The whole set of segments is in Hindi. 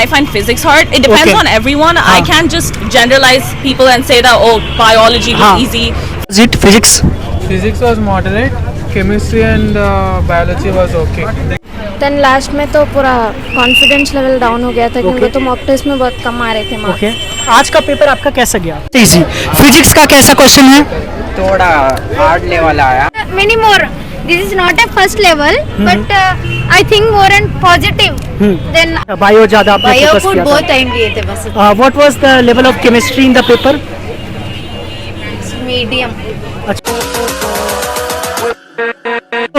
I find physics hard. It depends on everyone. I can't just generalize people and say that biology was easy. Was it physics? Physics was moderate. Chemistry and biology was okay. Then last में तो पूरा कॉन्फिडेंस लेवल डाउन हो गया था क्योंकि तो मॉक टेस्ट में बहुत कम आ रहे थे मार्क्स। ओके, आज का पेपर आपका कैसा गया? इजी। फिजिक्स का कैसा क्वेश्चन है? थोड़ा हार्ड लेवल आया। Many more. This is not a first level, but I think more and positive. Then bio ज्यादा आपने bio फोकस को किया बहुत टाइम लिए थे बस। था। What was the level of chemistry in the paper? Medium.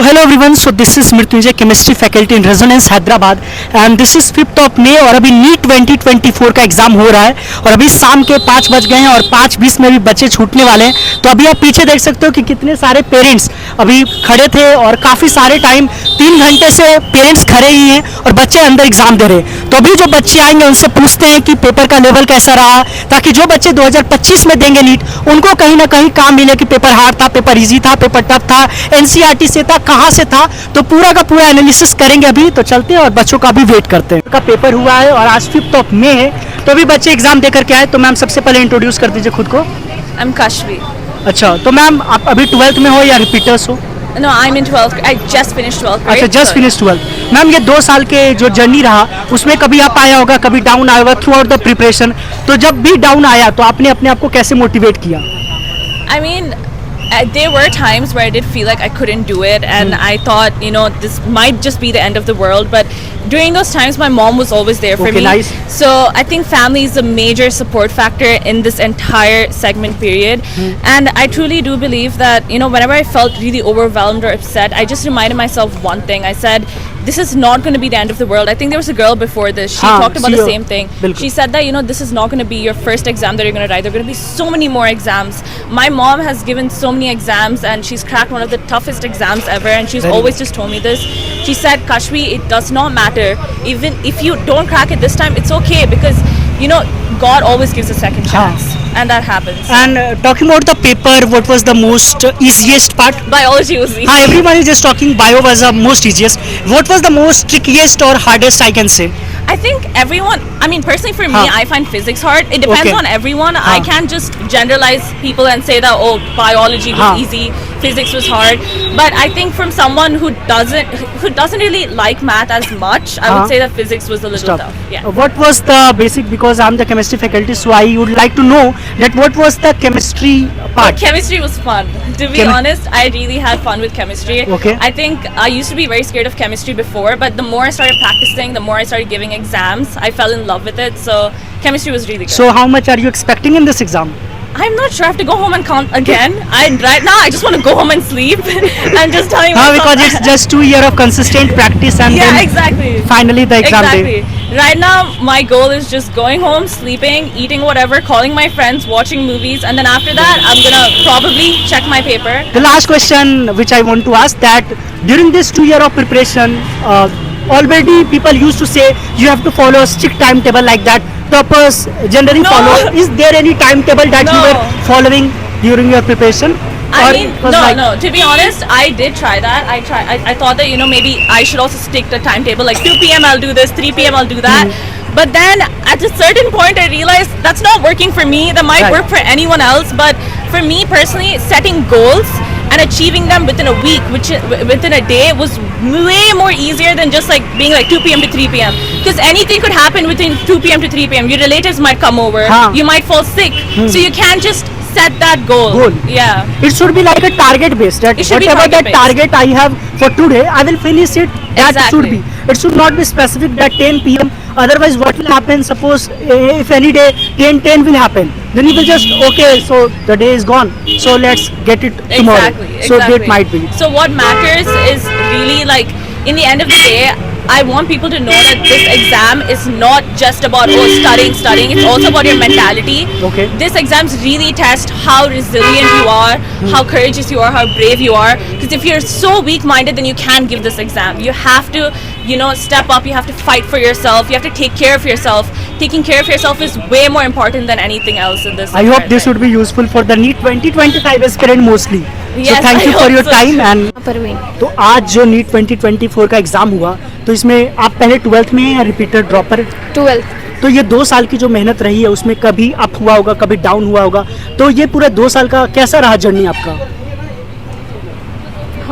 Hello everyone, so this is Mrityunjay, chemistry faculty in Resonance Hyderabad, and this is 5th of May और अभी नीट 2024 का एग्जाम हो रहा है और अभी शाम के 5 बज गए हैं और 5:20 में भी बच्चे छूटने वाले हैं। तो अभी आप पीछे देख सकते हो कि कितने सारे पेरेंट्स अभी खड़े थे और काफ़ी सारे टाइम 3 घंटे से पेरेंट्स खड़े ही हैं और बच्चे अंदर एग्जाम दे रहे हैं। तो अभी जो बच्चे आएंगे उनसे पूछते हैं कि पेपर का लेवल कैसा रहा, ताकि जो बच्चे 2025 में देंगे नीट उनको कहीं ना कहीं काम मिले कि पेपर हार्ड था, पेपर ईजी था, पेपर टफ था, एनसीईआरटी से था, कहाँ से था। तो पूरा का पूरा एनालिसिस करेंगे अभी। तो चलते हैं और बच्चों का भी वेट करते हैं। का पेपर हुआ है और आज 5th ऑफ मई है, तो अभी बच्चे एग्जाम देकर के आए। तो मैम सबसे पहले इंट्रोड्यूस कर दीजिए खुद को। I'm Kashvi. अच्छा, तो मैम आप अभी 12th में हो या रिपीटर्स हो? No, I'm in 12th. I just finished 12th grade. अच्छा, जस्ट फिनिश 12th। मैम ये 2 साल के जो जर्नी रहा उसमें कभी आप आया होगा, कभी डाउन आया होगा थ्रू आउट द प्रिपरेशन। तो जब भी डाउन आया तो आपने अपने आप को कैसे मोटिवेट किया? I mean, there were times where I did feel like I couldn't do it, and I thought, this might just be the end of the world. But during those times, my mom was always there for Okay, me. nice. So I think family is a major support factor in this entire segment period. And I truly do believe that, whenever I felt really overwhelmed or upset, I just reminded myself one thing. I said, this is not going to be the end of the world. I think there was a girl before this. She talked about the same thing. Bilkul. She said that, this is not going to be your first exam that you're going to write. There are going to be so many more exams. My mom has given so many exams and she's cracked one of the toughest exams ever, and she's always just told me this. She said, Kashvi, it does not matter. Even if you don't crack it this time, it's okay, because God always gives a second chance, and that happens. And talking about the paper, what was the most easiest part? Biology was easy. Everyone is just talking bio was the most easiest. What was the most trickiest or hardest, I can say? I think everyone, personally for me, I find physics hard. It depends on everyone. I can't just generalize people and say that, biology was easy, physics was hard. But I think from someone who doesn't really like math as much, I would say that physics was a little tough. Yeah. What was the basic, because I'm the chemistry faculty, so I would like to know that what was the chemistry part? Chemistry was fun. To be honest, I really had fun with chemistry. Okay. I think I used to be very scared of chemistry before, but the more I started practicing, the more I started giving exams, I fell in love with it. So chemistry was really good. So how much are you expecting in this exam? I'm not sure. I have to go home and count again. Right now, I just want to go home and sleep and just telling myself. Because it's just 2 years of consistent practice and Yeah, then exactly. finally the exam Exactly. day. Right now, my goal is just going home, sleeping, eating whatever, calling my friends, watching movies, and then after that, I'm gonna probably check my paper. The last question which I want to ask, that during this 2 year of preparation, already people used to say you have to follow a strict timetable like that. Toppers generally No. follow. Is there any timetable that you No. were following during your preparation? I Or mean, it was like- no. To be honest, I did try that. I thought that maybe I should also stick to timetable. Like 2 p.m. I'll do this, 3 p.m. I'll do that. But then at a certain point, I realized that's not working for me. That might Right. work for anyone else, but for me personally, setting goals and achieving them within a week, within a day, was way more easier than just like being like 2 p.m. to 3 p.m. Because anything could happen within 2 p.m. to 3 p.m. Your relatives might come over. You might fall sick. So you can't just set that goal. Yeah. It should be like a target based. That It should be whatever that target-based. target I have for today, I will finish it. That Exactly. should be. It should not be specific that 10 p.m. Otherwise, what will happen? Suppose if any day 10 will happen, then you will just okay. So the day is gone. So let's get it tomorrow. Exactly. So that might be. So what matters is really like, in the end of the day, I want people to know that this exam is not just about studying. It's also about your mentality. Okay. This exams really test how resilient you are, how courageous you are, how brave you are. Because if you're so weak-minded, then you can't give this exam. You have to, step up. You have to fight for yourself. You have to take care of yourself. taking care of yourself is way more important than anything else in this. I hope environment. this would be useful for the NEET 2025 aspirant mostly. So Yes, thank I you for hope your so. time and Parveen तो आज जो NEET 2024 का एग्जाम हुआ तो इसमें आप पहले 12th में हैं या रिपीटेड ड्रॉपर? 12th तो ये 2 साल की जो मेहनत रही है उसमें कभी अप हुआ होगा, कभी डाउन हुआ होगा, तो ये पूरा 2 साल का कैसा रहा जर्नी आपका?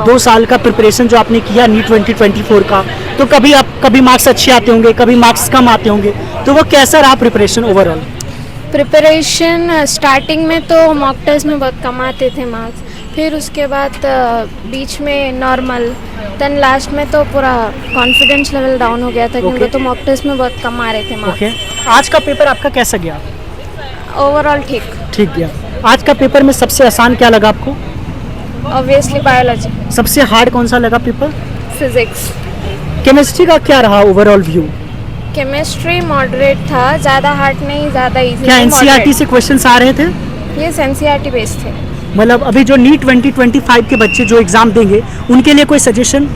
2 साल का प्रिपरेशन जो आपने किया NEET 2024 का, तो कभी मार्क्स अच्छे आते होंगे, कभी मार्क्स कम आते होंगे, तो वो कैसा रहा प्रिपरेशन ओवरऑल? प्रिपरेशन स्टार्टिंग में तो मॉक टेस्ट में बहुत कम आते थे मार्क्स, फिर उसके बाद बीच में नॉर्मल, देन लास्ट में तो पूरा कॉन्फिडेंस लेवल डाउन हो गया था क्योंकि Okay. तो मॉक टेस्ट में बहुत कम आ रहे थे मार्क्स। ओके, आज का पेपर आपका कैसा गया? ओवरऑल ठीक, गया। आज का पेपर में सबसे आसान क्या लगा आपको? ऑब्वियसली बायोलॉजी, सबसे हार्ड कौन सा लगा पेपर? फिजिक्स, केमिस्ट्री का क्या रहा ओवरऑल व्यू? केमिस्ट्री मॉडरेट था, ज़्यादा हार्ड नहीं, ज़्यादा इजी क्या एनसीईआरटी से क्वेश्चंस आ रहे थे? ये एनसीईआरटी बेस्ड थे। मतलब अभी जो NEET 2025 के बच्चे जो एग्जाम देंगे उनके लिए कोई सजेशन,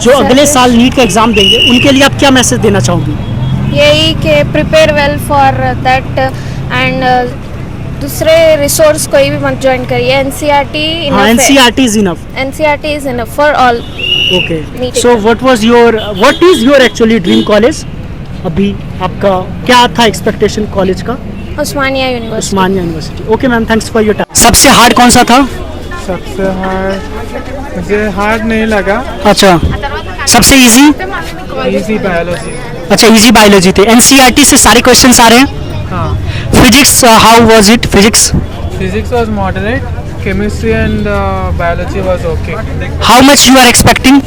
जो अगले साल नीट का एग्जाम देंगे उनके लिए आप क्या मैसेज देना चाहोगे? यही कि prepare well for that and दूसरे रिसोर्स कोई भी मत ज्वाइन करिए, NCERT NCERT is enough. NCERT is enough for all. Okay, Neat so what is your actually dream college? अभी आपका क्या था एक्सपेक्टेशन कॉलेज का? Osmania university. Osmania university. Okay ma'am, thanks for your time. सबसे हार्ड कौन सा था? सबसे हार्ड मुझे हार्ड नहीं लगा, अच्छा, सबसे इजी? Easy biology. अच्छा, इजी बायोलॉजी थे। एनसीईआरटी से सारे क्वेश्चंस आ रहे हैं। हाँ, physics, how was it? Physics physics was moderate, chemistry and biology was okay. How much you are expecting?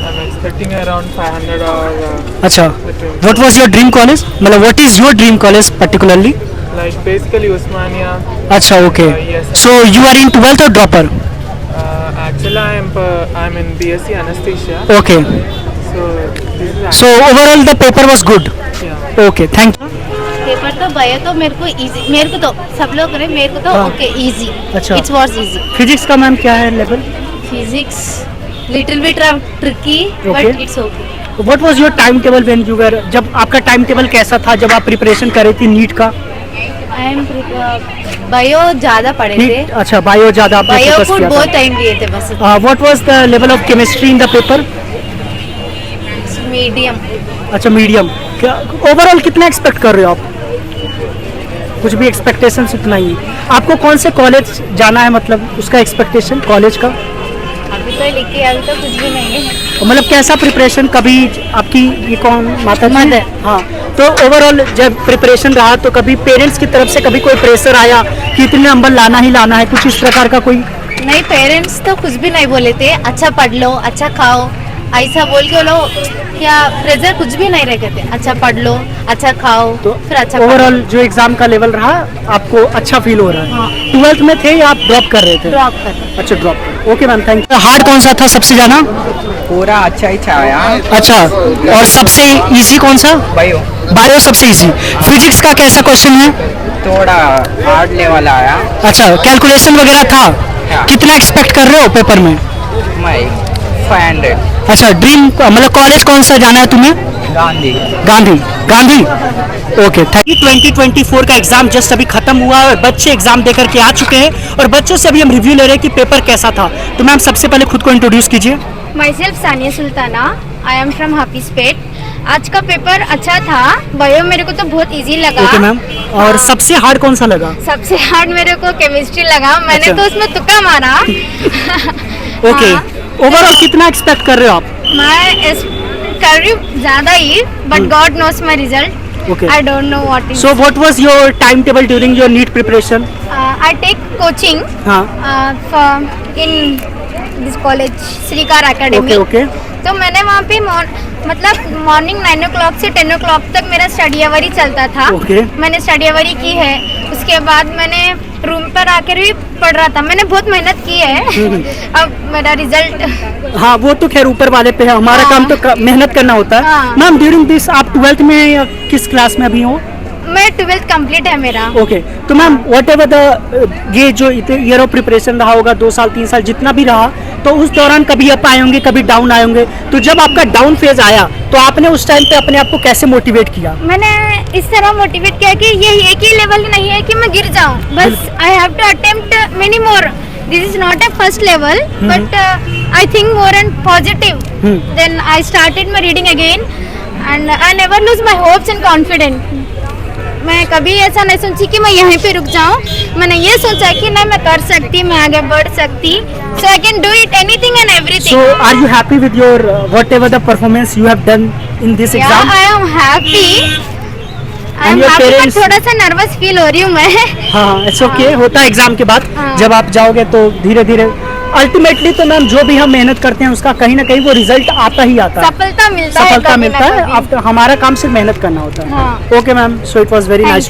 I'm expecting around 500 or अच्छा, what was your dream college? मतलब what is your dream college particularly? like basically Usmania. अच्छा, okay, Yes. So you are in 12th और dropper? Actually, I'm in BSc anesthesia. Okay, So this is so overall the paper was good. yeah. Okay, thank you. Paper तो भयो तो मेरे को इजी, मेरे को तो सब लोग रहे, मेरे को तो हाँ। ओके इजी, अच्छा। It's was easy. फिजिक्स का मैम क्या है level? Physics little bit tricky Okay. But it's okay. What was your time table when you were, जब आपका टाइम टेबल कैसा था जब आप प्रिपरेशन कर रही थी नीट का? आई एम भयो ज्यादा पढ़े थे, नीट, अच्छा, बायो ज्यादा आपने भयो फोकस को किया बहुत था। टाइम दिए थे बस। What was the level of chemistry in the paper? Medium. अच्छा, मीडियम। क्या ओवरऑल कितना एक्सपेक्ट कर रहे हो आप? कुछ भी एक्सपेक्टेशन इतना ही? आपको कौन से कॉलेज जाना है, मतलब उसका एक्सपेक्टेशन कॉलेज का? अभी तो लिखे, अभी तो कुछ भी नहीं है। मतलब कैसा प्रिपरेशन? कभी आपकी ये कौन माता जी? Mother। हाँ, तो ओवरऑल जब प्रिपरेशन रहा तो कभी पेरेंट्स की तरफ से कभी कोई प्रेशर आया कि इतने नंबर लाना ही लाना है, कुछ इस प्रकार का कोई? नहीं, पेरेंट्स तो कुछ भी नहीं बोले थे, अच्छा पढ़ लो, अच्छा खाओ, ऐसा बोल के वो लोग क्या प्रेशर कुछ भी नहीं रखे थे, अच्छा पढ़ लो, अच्छा खाओ, तो फिर अच्छा पढ़ो। ओवरऑल जो एग्जाम का लेवल रहा आपको अच्छा फील हो रहा है? हाँ। 12th में थे या आप ड्रॉप कर रहे थे? ड्रॉप कर। अच्छा, drop. Okay ma'am, thank you. Hard कौन सा था सबसे ज्यादा? पूरा अच्छा ही छाया। अच्छा, और सबसे इजी कौन सा? बायो बायो सबसे इजी। फिजिक्स का कैसा क्वेश्चन है? थोड़ा हार्ड लेवल आया। अच्छा, कैलकुलेशन वगैरह था? हाँ। कितना एक्सपेक्ट कर रहे हो पेपर में? मैं 500 अच्छा, ड्रीम मतलब कॉलेज कौन सा जाना है तुम्हें? गांधी। गांधी। ओके, 2024 का एग्जाम जस्ट अभी खत्म हुआ है और बच्चे एग्जाम देकर के आ चुके हैं और बच्चों से अभी हम रिव्यू ले रहे हैं कि पेपर कैसा था। तो मैम सबसे पहले खुद को इंट्रोड्यूस कीजिए। Myself Sania Sultana, I am from Hafizpet. आज का पेपर अच्छा था, बायो मेरे को तो बहुत इजी लगा। ओके मैम, और सबसे हार्ड कौन सा लगा? सबसे हार्ड मेरे को केमिस्ट्री लगा, मैंने अच्छा। तो उसमें तुक्का मारा। ओके, हाँ। ओवरऑल कितना एक्सपेक्ट कर रहे हो आप? मैं कर रही हूँ ज़्यादा ही, but God knows my result. Okay. I don't know what is. So what was your timetable during your NEET preparation? I take coaching हाँ, in this college, Srikar Academy. Okay. तो मैंने वहाँ पे मतलब मॉर्निंग 9 o'clock से 10 o'clock तक मेरा स्टडी अवर ही चलता था। Okay. मैंने स्टडी अवर ही की है। उसके बाद मैंने रूम पर आकर भी पढ़ रहा था, मैंने बहुत मेहनत की है। अब मेरा रिजल्ट हाँ, वो तो खैर ऊपर वाले पे है, हमारा हाँ। काम तो मेहनत करना होता है। हाँ। मैम ड्यूरिंग दिस आप 12th में या किस क्लास में अभी हो? मैं 12th कंप्लीट है मेरा। ओके तो मैम वट एवर द ये जो ईयर ऑफ प्रिपरेशन रहा होगा 2 साल 3 साल जितना भी रहा, तो उस दौरान कभी अप आए होंगे कभी डाउन आए होंगे, तो जब आपका डाउन फेज आया तो आपने उस टाइम पे अपने आप को कैसे मोटिवेट किया? मैंने इस तरह मोटिवेट किया कि ये एक ही लेवल नहीं है कि मैं गिर जाऊं, बस I have to attempt many more. This is not a first level but I think more and positive. Then I started my reading again and I never lose my hopes and confidence. मैं कभी ऐसा नहीं सोची कि मैं यहीं पे रुक जाऊं, मैंने ये सोचा कि नहीं मैं कर सकती, मैं आगे बढ़ सकती, so I can do it anything and everything. So are you happy with your whatever the performance you have done in this exam? I am happy, I am your happy, parents? थोड़ा सा नर्वस फील हो रही हूँ मैं। हाँ इट्स ओके, होता है एग्जाम के बाद। हाँ। जब आप जाओगे तो धीरे धीरे अल्टीमेटली तो मैम जो भी हम मेहनत करते हैं उसका कहीं ना कहीं वो रिजल्ट आता ही आता है, सफलता मिलता है, सफलता कभी मिलता ना है। कभी। अब हमारा काम सिर्फ मेहनत करना होता है। हाँ। Okay ma'am, so it was very Thank nice.